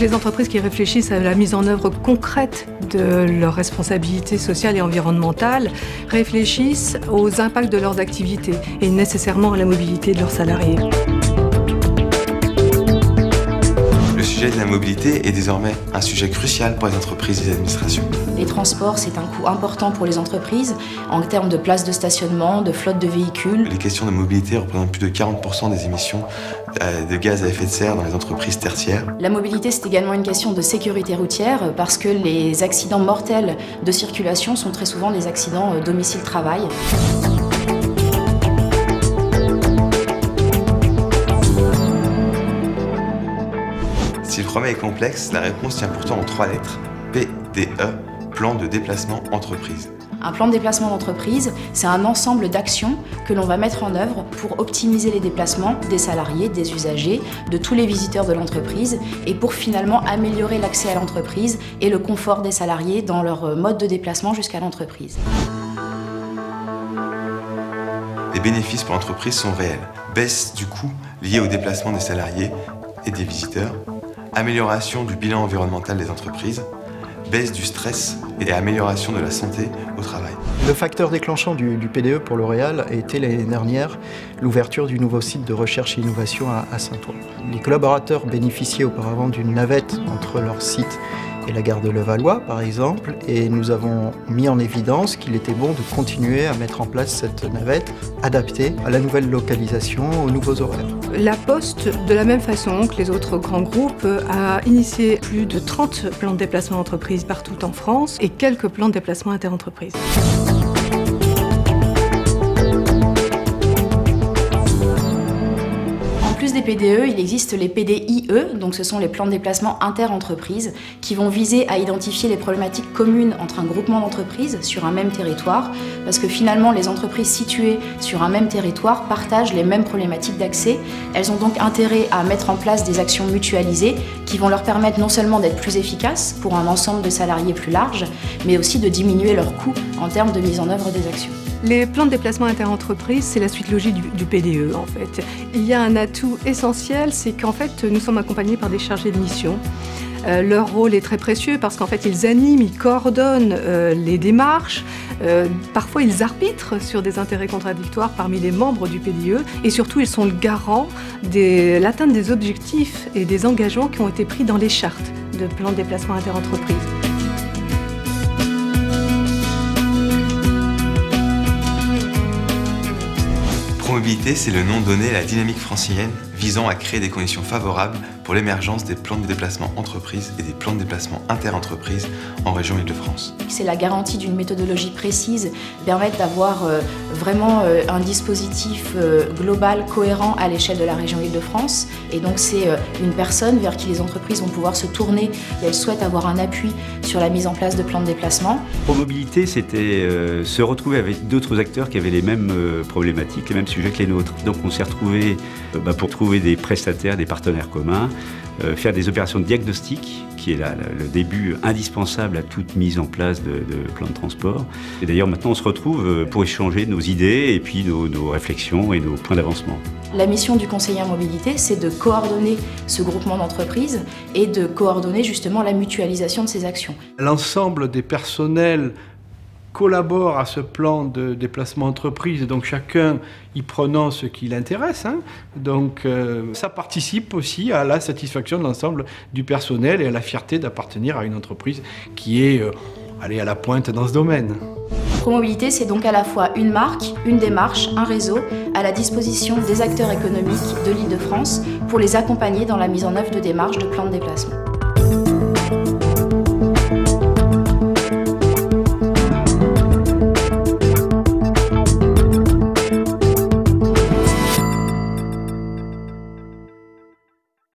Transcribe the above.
les entreprises qui réfléchissent à la mise en œuvre concrète de leurs responsabilités sociales et environnementales réfléchissent aux impacts de leurs activités et nécessairement à la mobilité de leurs salariés. Le sujet de la mobilité est désormais un sujet crucial pour les entreprises et les administrations. Les transports, c'est un coût important pour les entreprises en termes de places de stationnement, de flotte de véhicules. Les questions de mobilité représentent plus de 40% des émissions de gaz à effet de serre dans les entreprises tertiaires. La mobilité, c'est également une question de sécurité routière parce que les accidents mortels de circulation sont très souvent des accidents domicile-travail. Si le problème est complexe, la réponse tient pourtant en 3 lettres. PDE, plan de déplacement entreprise. Un plan de déplacement d'entreprise, c'est un ensemble d'actions que l'on va mettre en œuvre pour optimiser les déplacements des salariés, des usagers, de tous les visiteurs de l'entreprise et pour finalement améliorer l'accès à l'entreprise et le confort des salariés dans leur mode de déplacement jusqu'à l'entreprise. Les bénéfices pour l'entreprise sont réels. Baisse du coût lié au déplacement des salariés et des visiteurs, amélioration du bilan environnemental des entreprises, baisse du stress et amélioration de la santé au travail. Le facteur déclenchant du PDE pour L'Oréal a été l'année dernière l'ouverture du nouveau site de recherche et innovation à Saint-Ouen. Les collaborateurs bénéficiaient auparavant d'une navette entre leur site et la gare de Levallois, par exemple, et nous avons mis en évidence qu'il était bon de continuer à mettre en place cette navette adaptée à la nouvelle localisation, aux nouveaux horaires. La Poste, de la même façon que les autres grands groupes, a initié plus de 30 plans de déplacement d'entreprise partout en France et quelques plans de déplacement interentreprises. En plus des PDE, il existe les PDIE, donc ce sont les plans de déplacement inter-entreprises qui vont viser à identifier les problématiques communes entre un groupement d'entreprises sur un même territoire, parce que finalement les entreprises situées sur un même territoire partagent les mêmes problématiques d'accès. Elles ont donc intérêt à mettre en place des actions mutualisées qui vont leur permettre non seulement d'être plus efficaces pour un ensemble de salariés plus large, mais aussi de diminuer leurs coûts en termes de mise en œuvre des actions. Les plans de déplacement interentreprises, c'est la suite logique du PDE en fait. Il y a un atout essentiel, c'est qu'en fait nous sommes accompagnés par des chargés de mission. Leur rôle est très précieux parce qu'en fait ils animent, ils coordonnent les démarches, parfois ils arbitrent sur des intérêts contradictoires parmi les membres du PDE et surtout ils sont le garant de l'atteinte des objectifs et des engagements qui ont été pris dans les chartes de plans de déplacement interentreprises. Promobilité, c'est le nom donné à la dynamique francilienne visant à créer des conditions favorables pour l'émergence des plans de déplacement entreprises et des plans de déplacement inter-entreprises en région Île-de-France. C'est la garantie d'une méthodologie précise, permettre d'avoir vraiment un dispositif global, cohérent à l'échelle de la région Île-de-France. Et donc c'est une personne vers qui les entreprises vont pouvoir se tourner et elles souhaitent avoir un appui sur la mise en place de plans de déplacement. Promobilité, c'était se retrouver avec d'autres acteurs qui avaient les mêmes problématiques, les mêmes sujets que les nôtres. Donc on s'est retrouvés pour trouver des prestataires, des partenaires communs, faire des opérations de diagnostic, qui est le début indispensable à toute mise en place de plans de transport. Et d'ailleurs maintenant on se retrouve pour échanger nos idées et puis nos réflexions et nos points d'avancement. La mission du conseiller en mobilité, c'est de coordonner ce groupement d'entreprises et de coordonner justement la mutualisation de ces actions. L'ensemble des personnels collabore à ce plan de déplacement entreprise, donc chacun y prenant ce qui l'intéresse. Donc ça participe aussi à la satisfaction de l'ensemble du personnel et à la fierté d'appartenir à une entreprise qui est à la pointe dans ce domaine. Promobilité, c'est donc à la fois une marque, une démarche, un réseau à la disposition des acteurs économiques de l'Île-de-France pour les accompagner dans la mise en œuvre de démarches de plans de déplacement.